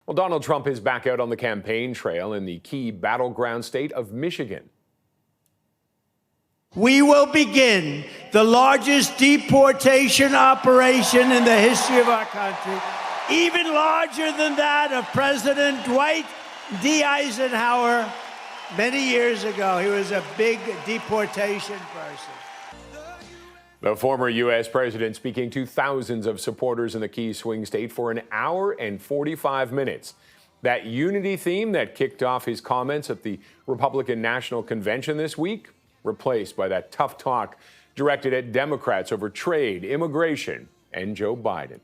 Well, Donald Trump is back out on the campaign trail in the key battleground state of Michigan. We will begin the largest deportation operation in the history of our country, even larger than that of President Dwight D. Eisenhower many years ago. He was a big deportation person. The former U.S. president speaking to thousands of supporters in the key swing state for an hour and 45 minutes. That unity theme that kicked off his comments at the Republican National Convention this week, replaced by that tough talk directed at Democrats over trade, immigration, and Joe Biden.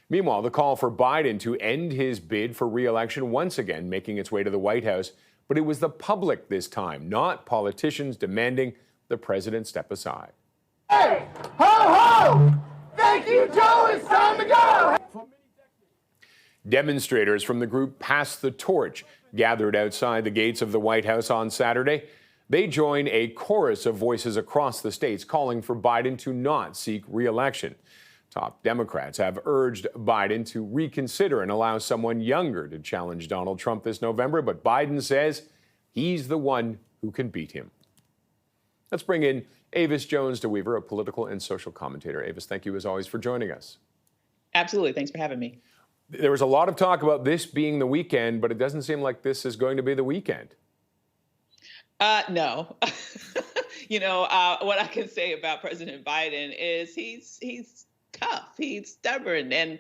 Meanwhile, the call for Biden to end his bid for re-election once again making its way to the White House, but it was the public this time, not politicians demanding the president step aside. Hey, ho, ho! Thank you, Joe. It's time to go. Demonstrators from the group Pass the Torch gathered outside the gates of the White House on Saturday. They join a chorus of voices across the states calling for Biden to not seek re-election. Top Democrats have urged Biden to reconsider and allow someone younger to challenge Donald Trump this November, but Biden says he's the one who can beat him. Let's bring in Avis Jones-DeWeever, a political and social commentator. Avis, thank you as always for joining us. Absolutely. Thanks for having me. There was a lot of talk about this being the weekend, but it doesn't seem like this is going to be the weekend. No. What I can say about President Biden is he's tough. He's stubborn. And,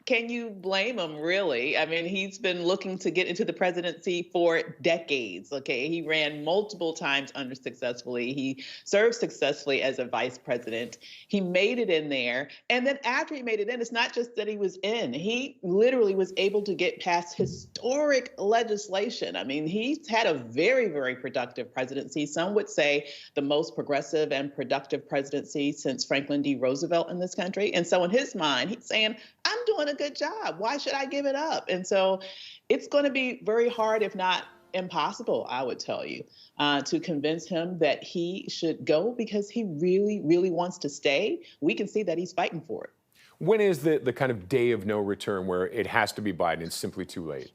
can you blame him, really? I mean, he's been looking to get into the presidency for decades. Okay. He ran multiple times unsuccessfully. He served successfully as a vice president. He made it in there. And then after he made it in, it's not just that he was in. He literally was able to get past historic legislation. I mean, he's had a very, very productive presidency. Some would say the most progressive and productive presidency since Franklin D. Roosevelt in this country. And so in his mind, he's saying, I'm doing a good job. Why should I give it up? And so it's going to be very hard, if not impossible, I would tell you, to convince him that he should go because he really, really wants to stay. We can see that he's fighting for it. When is the kind of day of no return where it has to be Biden? It's simply too late.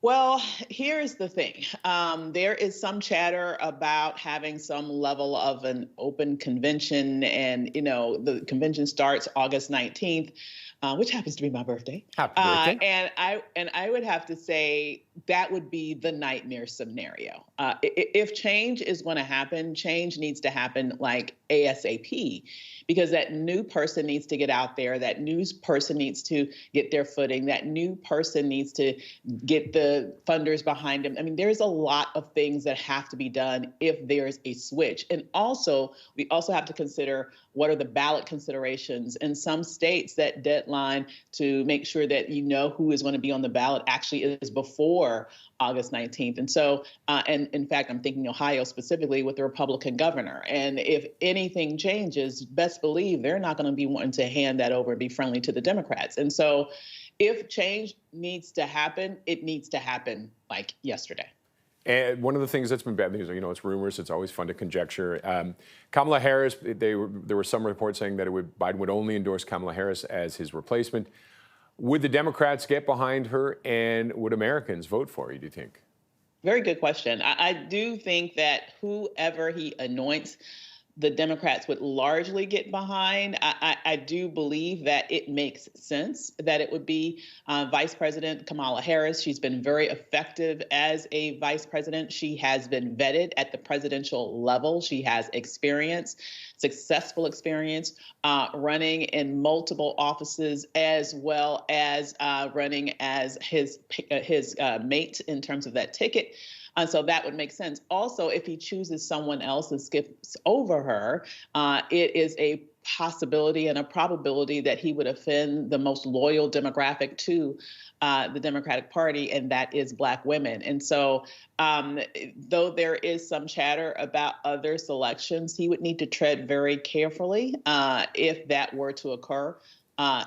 Well, here's the thing. There is some chatter about having some level of an open convention. And, the convention starts August 19th. Which happens to be my birthday. Happy birthday. And I would have to say that would be the nightmare scenario. If change is going to happen, change needs to happen like ASAP, because that new person needs to get out there. That new person needs to get their footing. That new person needs to get the funders behind them. I mean, there's a lot of things that have to be done if there's a switch. And also, we also have to consider what are the ballot considerations. In some states, that deadline to make sure that you know who is going to be on the ballot actually is before August 19th. And so, and in fact, I'm thinking Ohio specifically with the Republican governor. And if anything changes, best believe they're not going to be wanting to hand that over and be friendly to the Democrats. And so if change needs to happen, it needs to happen like yesterday. And one of the things that's been bad news, it's rumors. It's always fun to conjecture. Kamala Harris, there were some reports saying that Biden would only endorse Kamala Harris as his replacement. Would the Democrats get behind her, and would Americans vote for her, do you think? Very good question. I do think that whoever he anoints, the Democrats would largely get behind. I do believe that it makes sense that it would be Vice President Kamala Harris. She's been very effective as a vice president. She has been vetted at the presidential level. She has experience, successful experience, running in multiple offices, as well as running as his mate in terms of that ticket. So that would make sense. Also, if he chooses someone else and skips over her, it is a possibility and a probability that he would offend the most loyal demographic to the Democratic Party, and that is Black women. And so though there is some chatter about other selections, he would need to tread very carefully if that were to occur.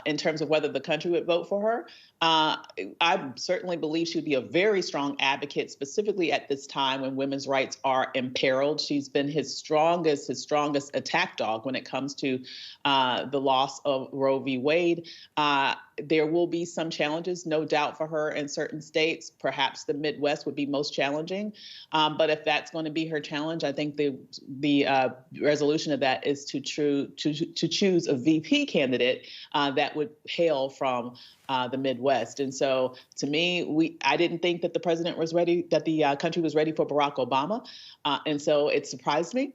In terms of whether the country would vote for her. I certainly believe she would be a very strong advocate, specifically at this time when women's rights are imperiled. She's been his strongest attack dog when it comes to the loss of Roe v. Wade. There will be some challenges, no doubt, for her in certain states. Perhaps the Midwest would be most challenging. But if that's going to be her challenge, I think the resolution of that is to choose a VP candidate that would hail from the Midwest. And so, to me, I didn't think that the president was ready, that the country was ready for Barack Obama, and so it surprised me.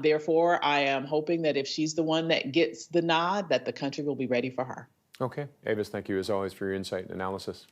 Therefore, I am hoping that if she's the one that gets the nod, that the country will be ready for her. Okay. Avis, thank you as always for your insight and analysis.